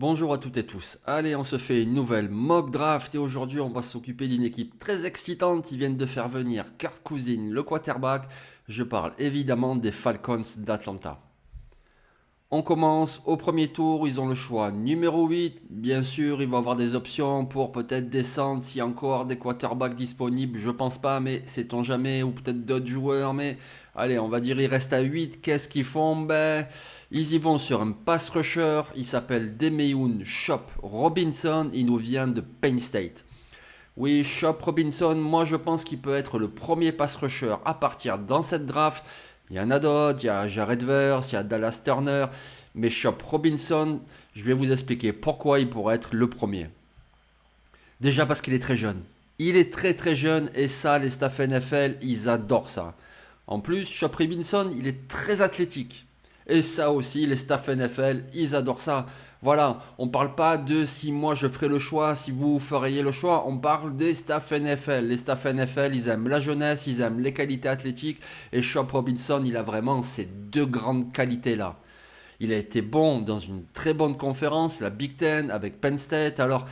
Bonjour à toutes et tous. Allez, on se fait une nouvelle mock draft et aujourd'hui on va s'occuper d'une équipe très excitante. Ils viennent de faire venir Kirk Cousins, le quarterback. Je parle évidemment des Falcons d'Atlanta. On commence au premier tour, ils ont le choix numéro 8. Bien sûr, ils vont avoir des options pour peut-être descendre s'il y a encore des quarterbacks disponibles. Je pense pas, mais sait-on jamais, ou peut-être d'autres joueurs. Mais allez, on va dire ils restent à 8. Qu'est-ce qu'ils font? Ils y vont sur un pass rusher. Il s'appelle Demeun Shop Robinson. Il nous vient de Penn State. Oui, Shop Robinson, moi je pense qu'il peut être le premier pass rusher à partir dans cette draft. Il y en a d'autres, il y a Jared Verse, il y a Dallas Turner, mais Shop Robinson, je vais vous expliquer pourquoi il pourrait être le premier. Déjà parce qu'il est très jeune. Il est très très jeune et ça, les staff NFL, ils adorent ça. En plus, Shop Robinson, il est très athlétique. Et ça aussi, les staff NFL, ils adorent ça. Voilà, on ne parle pas de si moi je ferai le choix, si vous feriez le choix, on parle des staff NFL. Les staff NFL, ils aiment la jeunesse, ils aiment les qualités athlétiques. Et Shop Robinson, il a vraiment ces deux grandes qualités-là. Il a été bon dans une très bonne conférence, la Big Ten avec Penn State. Alors,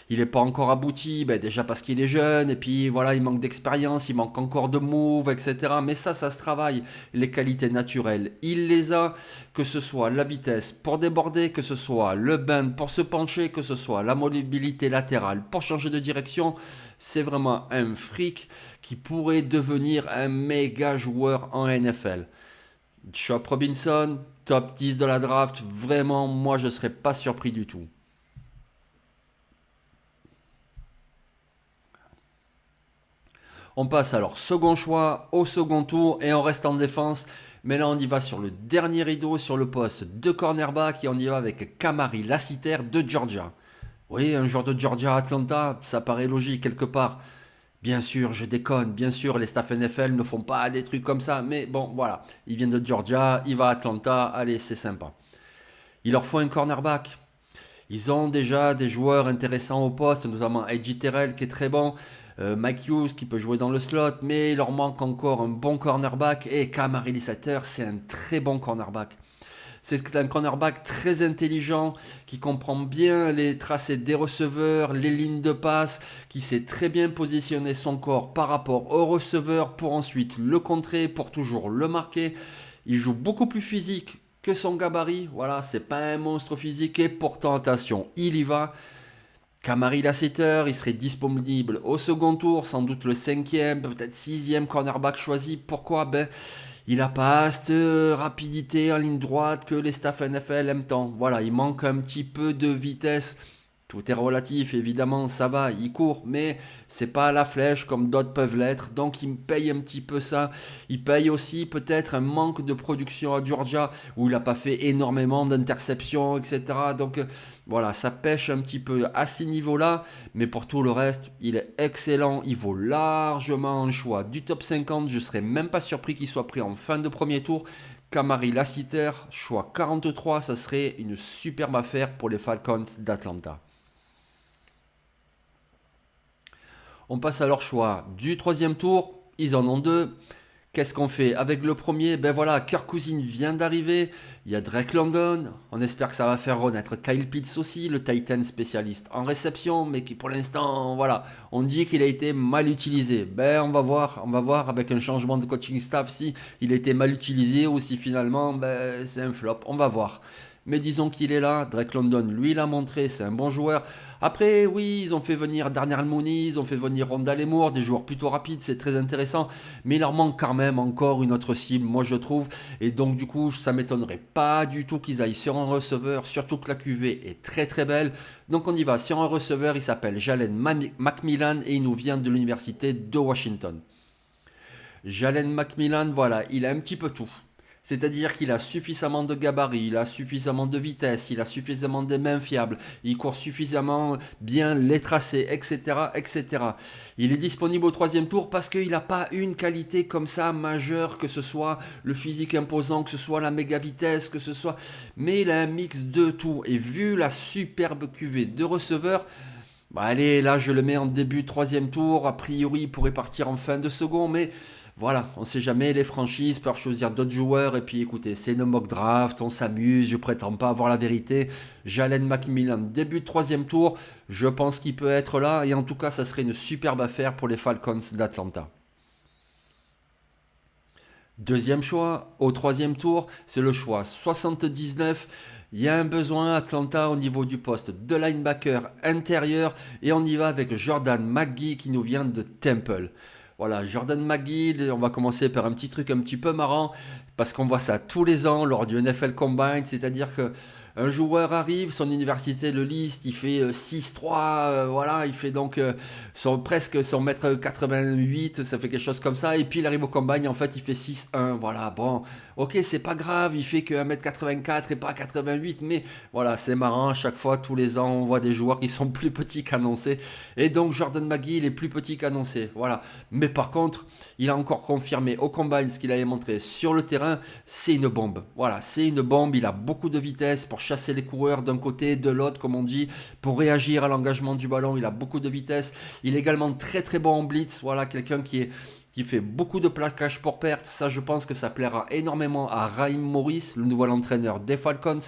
il n'est pas encore abouti, déjà parce qu'il est jeune, et puis voilà, il manque d'expérience, il manque encore de moves, etc. Mais ça se travaille. Les qualités naturelles, il les a, que ce soit la vitesse pour déborder, que ce soit le bend pour se pencher, que ce soit la mobilité latérale pour changer de direction. C'est vraiment un freak qui pourrait devenir un méga joueur en NFL. Chop Robinson, top 10 de la draft, vraiment, moi je ne serais pas surpris du tout. On passe alors second choix au second tour et on reste en défense. Mais là on y va sur le dernier rideau sur le poste de cornerback et on y va avec Kamari Lassiter de Georgia. Oui, un joueur de Georgia à Atlanta, ça paraît logique quelque part. Bien sûr, je déconne, bien sûr, les staff NFL ne font pas des trucs comme ça, mais bon, voilà. Il vient de Georgia, il va à Atlanta, allez, c'est sympa. Il leur faut un cornerback. Ils ont déjà des joueurs intéressants au poste, notamment A.J. Terrell qui est très bon, Mike Hughes qui peut jouer dans le slot, mais il leur manque encore un bon cornerback. Et Kamari Lissater, c'est un très bon cornerback. C'est un cornerback très intelligent qui comprend bien les tracés des receveurs, les lignes de passe, qui sait très bien positionner son corps par rapport au receveur pour ensuite le contrer, pour toujours le marquer. Il joue beaucoup plus physique que son gabarit. Voilà, c'est pas un monstre physique et pourtant attention, il y va. Kamari Lassiter, il serait disponible au second tour, sans doute le cinquième, peut-être sixième cornerback choisi. Pourquoi? Il n'a pas cette rapidité en ligne droite que les staff NFL aiment tant. Voilà, il manque un petit peu de vitesse. Tout est relatif, évidemment, ça va, il court, mais c'est pas à la flèche comme d'autres peuvent l'être, donc il me paye un petit peu ça. Il paye aussi peut-être un manque de production à Georgia, où il n'a pas fait énormément d'interceptions, etc. Donc voilà, ça pêche un petit peu à ces niveaux-là, mais pour tout le reste, il est excellent, il vaut largement un choix du top 50, je serais même pas surpris qu'il soit pris en fin de premier tour. Kamari Lassiter, choix 43, ça serait une superbe affaire pour les Falcons d'Atlanta. On passe à leur choix du troisième tour. Ils en ont deux. Qu'est-ce qu'on fait avec le premier? Voilà, Kirk Cousins vient d'arriver. Il y a Drake London. On espère que ça va faire renaître Kyle Pitts aussi, le Titan spécialiste en réception, mais qui pour l'instant, voilà, on dit qu'il a été mal utilisé. On va voir avec un changement de coaching staff si il a été mal utilisé ou si finalement, c'est un flop. On va voir. Mais disons qu'il est là. Drake London, lui, l'a montré, c'est un bon joueur. Après, oui, ils ont fait venir Darnell Mooney, ils ont fait venir Rondale Moore, des joueurs plutôt rapides, c'est très intéressant. Mais il leur manque quand même encore une autre cible, moi je trouve. Et donc, du coup, ça m'étonnerait pas du tout qu'ils aillent sur un receveur, surtout que la QV est très très belle. Donc, on y va sur un receveur, il s'appelle Jalen Macmillan et il nous vient de l'université de Washington. Jalen Macmillan, voilà, il a un petit peu tout. C'est-à-dire qu'il a suffisamment de gabarit, il a suffisamment de vitesse, il a suffisamment de mains fiables, il court suffisamment bien les tracés, etc., etc. Il est disponible au troisième tour parce qu'il n'a pas une qualité comme ça majeure, que ce soit le physique imposant, que ce soit la méga vitesse, que ce soit... Mais il a un mix de tout. Et vu la superbe cuvée de receveurs, allez, là je le mets en début de troisième tour, a priori il pourrait partir en fin de second, mais voilà, on sait jamais, les franchises peuvent choisir d'autres joueurs. Et puis écoutez, c'est une mock draft, on s'amuse, je prétends pas avoir la vérité. Jalen McMillan, début de troisième tour, je pense qu'il peut être là. Et en tout cas, ça serait une superbe affaire pour les Falcons d'Atlanta. Deuxième choix, au troisième tour, c'est le choix 79. Il y a un besoin à Atlanta au niveau du poste de linebacker intérieur et on y va avec Jordan McGee qui nous vient de Temple. Voilà, Jordan McGee, on va commencer par un petit truc un petit peu marrant parce qu'on voit ça tous les ans lors du NFL Combine, c'est-à-dire que un joueur arrive, son université le liste, il fait 6-3, voilà, il fait donc presque son mètre 88, ça fait quelque chose comme ça, et puis il arrive au combine, en fait il fait 6-1, voilà, bon, ok, c'est pas grave, il fait que 1m84 et pas 88, mais voilà, c'est marrant, à chaque fois, tous les ans, on voit des joueurs qui sont plus petits qu'annoncés, et donc Jordan McGee, il est plus petit qu'annoncé, voilà, mais par contre, il a encore confirmé au combine ce qu'il avait montré sur le terrain, c'est une bombe, voilà, c'est une bombe, il a beaucoup de vitesse pour chasser les coureurs d'un côté, de l'autre, comme on dit, pour réagir à l'engagement du ballon. Il a beaucoup de vitesse. Il est également très très bon en blitz. Voilà, quelqu'un qui fait beaucoup de plaquage pour perte. Ça, je pense que ça plaira énormément à Raheem Morris, le nouvel entraîneur des Falcons.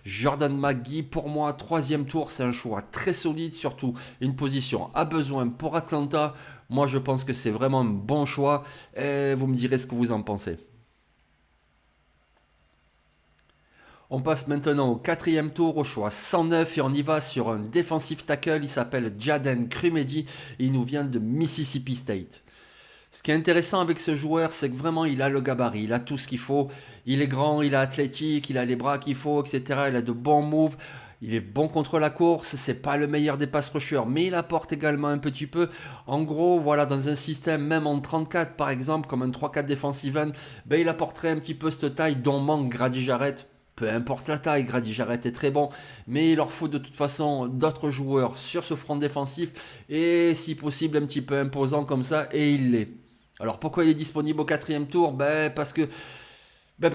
Jordan McGee, pour moi, troisième tour, c'est un choix très solide, surtout une position à besoin pour Atlanta. Moi, je pense que c'est vraiment un bon choix. Et vous me direz ce que vous en pensez. On passe maintenant au quatrième tour, au choix 109 et on y va sur un defensive tackle. Il s'appelle Jaden Crumedy et il nous vient de Mississippi State. Ce qui est intéressant avec ce joueur, c'est que vraiment il a le gabarit, il a tout ce qu'il faut. Il est grand, il est athlétique, il a les bras qu'il faut, etc. Il a de bons moves. Il est bon contre la course, c'est pas le meilleur des pass rushers, mais il apporte également un petit peu. En gros, voilà, dans un système, même en 34 par exemple, comme un 3-4 defensive end, ben, il apporterait un petit peu cette taille dont manque Grady Jarrett. Peu importe la taille, Grady Jarrett est très bon, mais il leur faut de toute façon d'autres joueurs sur ce front défensif et si possible un petit peu imposant comme ça, et il l'est. Alors pourquoi il est disponible au quatrième tour? Parce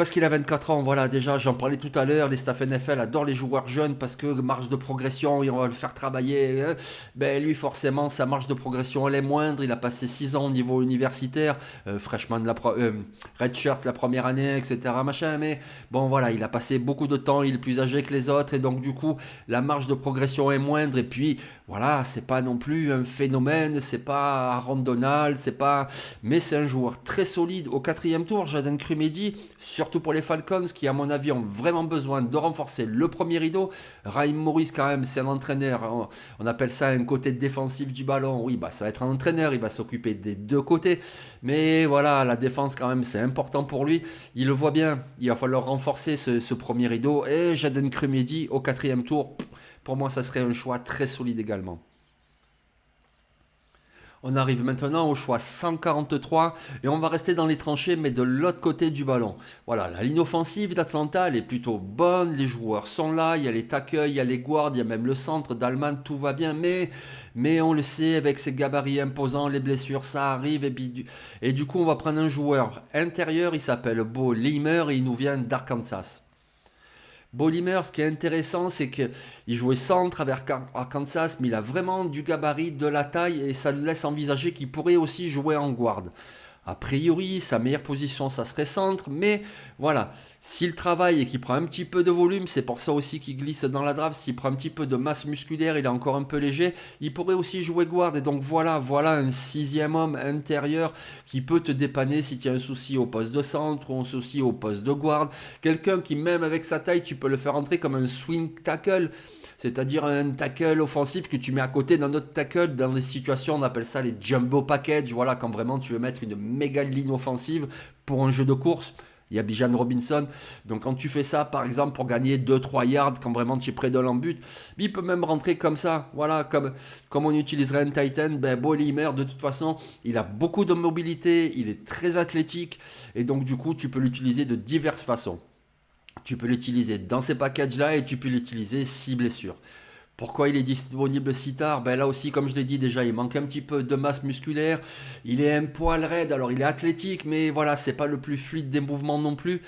qu'il a 24 ans, voilà, déjà, j'en parlais tout à l'heure, les staff NFL adorent les joueurs jeunes parce que marge de progression, et on va le faire travailler. Ben, lui, forcément, sa marge de progression, elle est moindre. Il a passé 6 ans au niveau universitaire, freshman, redshirt la première année, etc. Machin, mais bon, voilà, il a passé beaucoup de temps, il est plus âgé que les autres, et donc, du coup, la marge de progression est moindre, et puis, voilà, c'est pas non plus un phénomène, c'est pas Aaron Donald, c'est pas. Mais c'est un joueur très solide. Au quatrième tour, Jaden Crumedy, surtout pour les Falcons qui, à mon avis, ont vraiment besoin de renforcer le premier rideau. Raheem Morris, quand même, c'est un entraîneur. On appelle ça un côté défensif du ballon. Oui, bah, ça va être un entraîneur. Il va s'occuper des deux côtés. Mais voilà, la défense, quand même, c'est important pour lui. Il le voit bien. Il va falloir renforcer ce premier rideau. Et Jaden Crumedy, au quatrième tour, pour moi, ça serait un choix très solide également. On arrive maintenant au choix 143 et on va rester dans les tranchées mais de l'autre côté du ballon. Voilà, la ligne offensive d'Atlanta elle est plutôt bonne, les joueurs sont là, il y a les tackles, il y a les guards, il y a même le centre d'Allemagne, tout va bien, mais on le sait avec ses gabarits imposants, les blessures ça arrive et du coup on va prendre un joueur intérieur, il s'appelle Bo Limer et il nous vient d'Arkansas. Bolimer, ce qui est intéressant, c'est qu'il jouait centre avec Arkansas, mais il a vraiment du gabarit, de la taille, et ça laisse envisager qu'il pourrait aussi jouer en guard. A priori, sa meilleure position, ça serait centre, mais voilà, s'il travaille et qu'il prend un petit peu de volume, c'est pour ça aussi qu'il glisse dans la draft, s'il prend un petit peu de masse musculaire, il est encore un peu léger, il pourrait aussi jouer guard, et donc voilà un sixième homme intérieur qui peut te dépanner si tu as un souci au poste de centre ou un souci au poste de guard, quelqu'un qui même avec sa taille, tu peux le faire entrer comme un swing tackle, c'est-à-dire un tackle offensif que tu mets à côté d'un autre tackle dans des situations, on appelle ça les jumbo package, voilà, quand vraiment tu veux mettre une méga ligne offensive pour un jeu de course. Il y a Bijan Robinson. Donc quand tu fais ça, par exemple, pour gagner 2-3 yards, quand vraiment tu es près de l'embut, il peut même rentrer comme ça. Voilà, comme on utiliserait un Titan, ben Bo Limer, de toute façon, il a beaucoup de mobilité, il est très athlétique, et donc du coup, tu peux l'utiliser de diverses façons. Tu peux l'utiliser dans ces packages-là et tu peux l'utiliser si blessure. Pourquoi il est disponible si tard? Ben là aussi, comme je l'ai dit déjà, il manque un petit peu de masse musculaire. Il est un poil raide, alors il est athlétique, mais voilà, c'est pas le plus fluide des mouvements non plus.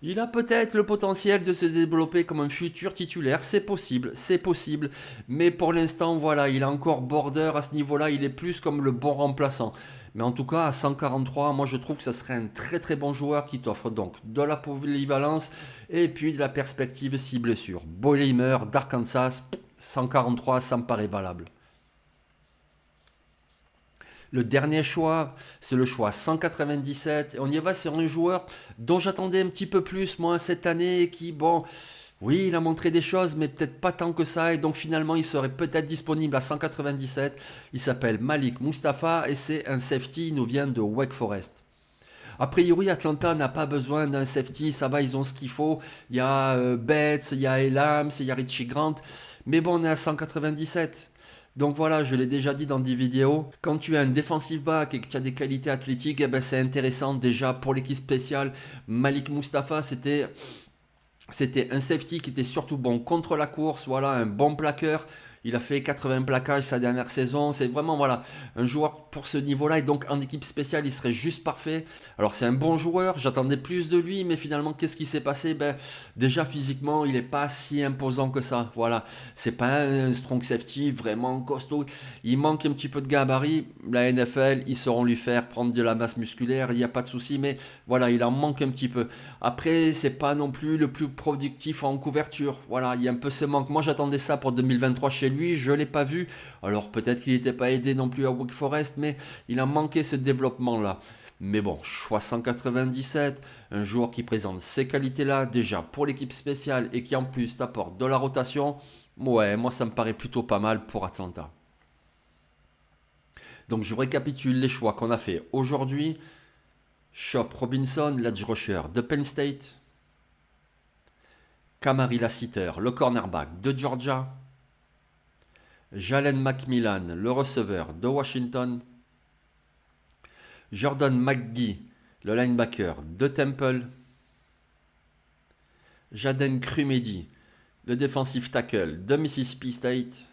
Il a peut-être le potentiel de se développer comme un futur titulaire, c'est possible. Mais pour l'instant, voilà, il est encore border à ce niveau-là, il est plus comme le bon remplaçant. Mais en tout cas, à 143, moi je trouve que ça serait un très très bon joueur qui t'offre donc de la polyvalence et puis de la perspective si blessure. Boehlimer d'Arkansas, 143, ça me paraît valable. Le dernier choix, c'est le choix 197. Et on y va sur un joueur dont j'attendais un petit peu plus, moi, cette année, qui, bon, oui, il a montré des choses, mais peut-être pas tant que ça. Et donc finalement, il serait peut-être disponible à 197. Il s'appelle Malik Mustafa et c'est un safety. Il nous vient de Wake Forest. A priori, Atlanta n'a pas besoin d'un safety, ça va, ils ont ce qu'il faut. Il y a Betts, il y a Elams, il y a Richie Grant. Mais bon, on est à 197. Donc voilà, je l'ai déjà dit dans des vidéos, quand tu as un defensive back et que tu as des qualités athlétiques, eh ben c'est intéressant déjà pour l'équipe spéciale. Malik Mustafa, c'était un safety qui était surtout bon contre la course, voilà, un bon plaqueur. Il a fait 80 plaquages sa dernière saison. C'est vraiment voilà, un joueur pour ce niveau-là. Et donc en équipe spéciale, il serait juste parfait. Alors c'est un bon joueur. J'attendais plus de lui. Mais finalement, qu'est-ce qui s'est passé? Ben, déjà physiquement, il n'est pas si imposant que ça. Voilà. C'est pas un strong safety vraiment costaud. Il manque un petit peu de gabarit. La NFL, ils sauront lui faire prendre de la masse musculaire. Il n'y a pas de souci. Mais voilà, il en manque un petit peu. Après, c'est pas non plus le plus productif en couverture. Voilà, il y a un peu ce manque. Moi, j'attendais ça pour 2023 chez lui. Je ne l'ai pas vu. Alors, peut-être qu'il n'était pas aidé non plus à Wake Forest, mais il a manqué ce développement-là. Mais bon, choix 197, un joueur qui présente ces qualités-là déjà pour l'équipe spéciale et qui en plus t'apporte de la rotation. Ouais, moi, ça me paraît plutôt pas mal pour Atlanta. Donc, je récapitule les choix qu'on a fait aujourd'hui. Chop Robinson, l'edge rusher de Penn State. Kamari Lassiter, le cornerback de Georgia. Jalen McMillan, le receveur de Washington. Jordan McGee, le linebacker de Temple. Jaden Crumedy, le defensive tackle de Mississippi State.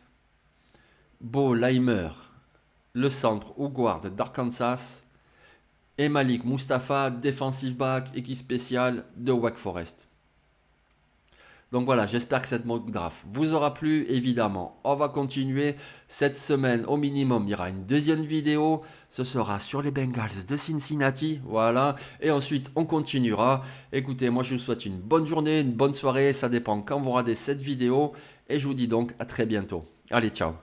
Bo Leimer, le centre ou guard d'Arkansas. Et Malik Mustafa, defensive back, équipe spéciale de Wake Forest. Donc voilà, j'espère que cette mock draft vous aura plu, évidemment. On va continuer cette semaine au minimum. Il y aura une deuxième vidéo. Ce sera sur les Bengals de Cincinnati. Voilà. Et ensuite, on continuera. Écoutez, moi, je vous souhaite une bonne journée, une bonne soirée. Ça dépend quand vous regardez cette vidéo. Et je vous dis donc à très bientôt. Allez, ciao.